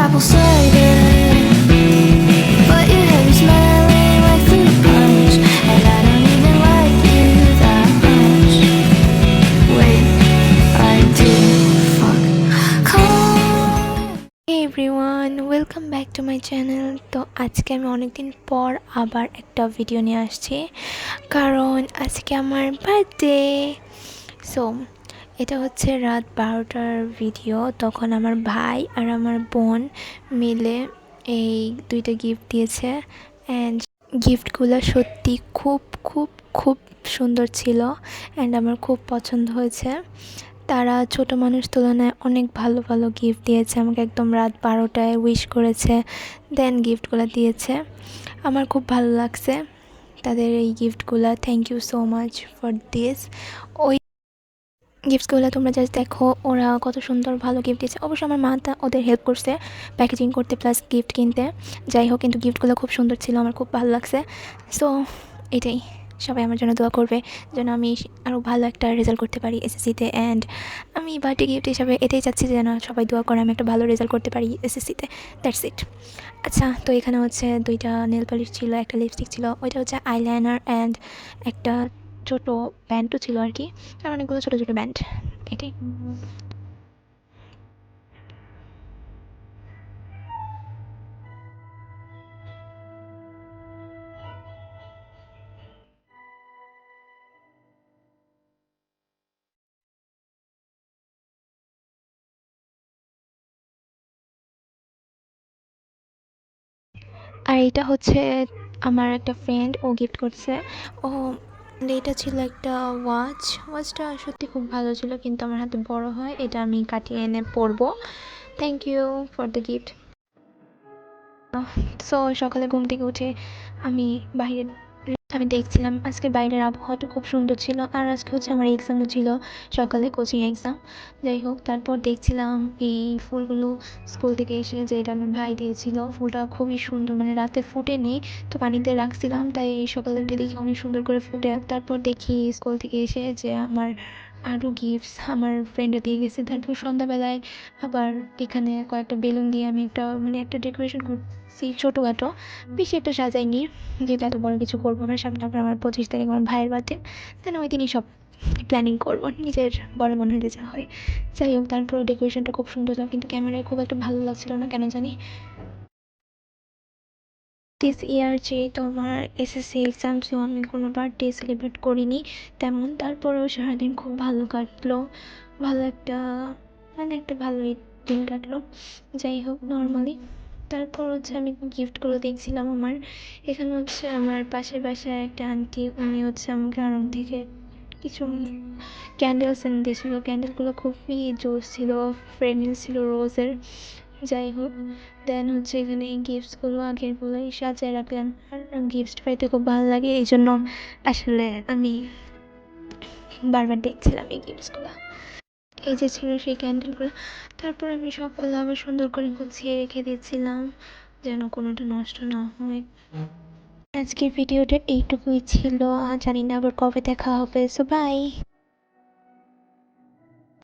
apple cider, but your hair is smelling like fruit punch, and I don't even like you that much. Wait, I do. Fuck. Hey everyone, welcome back to my channel. তো আজকে আমি অনেকদিন পর আবার একটা video নিয়ে আসছি, কারণ আজকে আমার বার্থডে। সো এটা হচ্ছে রাত 12টার ভিডিও। তখন আমার ভাই আর আমার বোন মিলে এই দুইটা গিফট দিয়েছে, অ্যান্ড গিফটগুলো সত্যি খুব খুব খুব সুন্দর ছিল, অ্যান্ড আমার খুব পছন্দ হয়েছে। তারা ছোট মানুষ তুলনায় অনেক ভালো ভালো গিফট দিয়েছে আমাকে, একদম রাত 12টায় উইশ করেছে, দেন গিফটগুলো দিয়েছে। আমার খুব ভালো লাগছে তাদের এই গিফটগুলো। Thank you so much for this. ওই গিফটসগুলো তোমরা জাস্ট দেখো, ওরা কত সুন্দর ভালো গিফট দিয়েছে। অবশ্যই আমার মা ওদের হেল্প করছে প্যাকেজিং করতে প্লাস গিফট কিনতে, যাই হোক, কিন্তু গিফটগুলো খুব সুন্দর ছিল, আমার খুব ভালো লাগছে। সো এটাই, সবাই আমার জন্য দোয়া করবে যেন আমি আরও ভালো একটা রেজাল্ট করতে পারি এসএসসিতে। অ্যান্ড আমি বার্থডে গিফট হিসাবে এটাই চাচ্ছি যেন সবাই দোয়া করে আমি একটা ভালো রেজাল্ট করতে পারি এসএসসিতে। That's it. আচ্ছা, তো এখানে হচ্ছে দুইটা নেল পলিশ ছিল, একটা লিপস্টিক ছিল, ওইটা হচ্ছে আইলাইনার, অ্যান্ড একটা ছোটো ব্যান্ডও ছিল আর কি, আর অনেকগুলো ছোটো ছোটো ব্যান্ড। এটাই। আর এটা হচ্ছে আমার একটা ফ্রেন্ড, ও গিফট করছে। ও এটা ছিল একটা ওয়াচটা সত্যি খুব ভালো ছিল, কিন্তু আমার হাতে বড় হয়, এটা আমি কাটিয়ে এনে পরবো। Thank you for the gift. So সকালে ঘুম থেকে উঠে আমি বাইরে আমি দেখছিলাম আজকে বাইরের আবহাওয়াটা খুব সুন্দর ছিল, আর আজকে হচ্ছে আমার এক্সামও ছিল, সকালে কোচিং এক্সাম। যাই হোক, তারপর দেখছিলাম এই ফুলগুলো স্কুল থেকে এসে, যে এটা আমার ভাই দিয়েছিল, ফুলটা খুবই সুন্দর, মানে রাতে ফুটেনি, তো পানিতে রাখছিলাম, তাই সকালে উঠে দেখি অনেক সুন্দর করে ফুটে। তারপর দেখি স্কুল থেকে এসে যে আমার আরও গিফটস আমার ফ্রেন্ডে দিয়ে গেছে। তারপর সন্ধ্যাবেলায় আবার এখানে কয়েকটা বেলুন দিয়ে আমি একটা ডেকোরেশন করছি ছোটোখাটো, বেশি একটা সাজাইনি, যেহেতু এত বড় কিছু করবো না। সামনে আবার আমার 25 তারিখ আমার ভাইয়ের বার্থডে, দেন ওই দিনই সব প্ল্যানিং করবো, নিজের বড় মনে হলে যা হয়। যাই হোক, তারপর ডেকোরেশনটা খুব সুন্দর ছিল, কিন্তু ক্যামেরায় খুব একটা ভালো লাগছিল না কেন জানি। দিস ইয়ার যেহেতু আমার এসএসসি এক্সাম ছিল, আমি কোনো বার্থডে সেলিব্রেট করিনি তেমন। তারপরেও সারাদিন খুব ভালো কাটলো, ভালো একটা একটা ভালোই দিন কাটলো। যাই হোক, নর্মালি। তারপর হচ্ছে আমি গিফটগুলো দেখছিলাম আমার। এখানে হচ্ছে আমার পাশের বাসায় একটা আন্টি, উনি হচ্ছে আমাকে আড়ং থেকে কিছু ক্যান্ডেলস এনে দিয়েছিলো। ক্যান্ডেলগুলো খুবই জোস ছিল, ফ্রেগনেন্স ছিল রোজের। যাই হোক, দেন হচ্ছে এখানে এই গিফটসগুলো আগেরগুলোই সাজিয়ে রাখলাম। আর গিফট পাইতে খুব ভালো লাগে, এই জন্য আসলে আমি বারবার দেখছিলাম এই গিফটসগুলো। এই যে ছিল সেই ক্যান্ডেলগুলো। তারপর আমি সবগুলো আবার সুন্দর করে গুছিয়ে রেখে দিয়েছিলাম যেন কোনোটা নষ্ট না হয়। আজকের ভিডিওটা এইটুকুই ছিল, জানি না আবার কবে দেখা হবে। So by.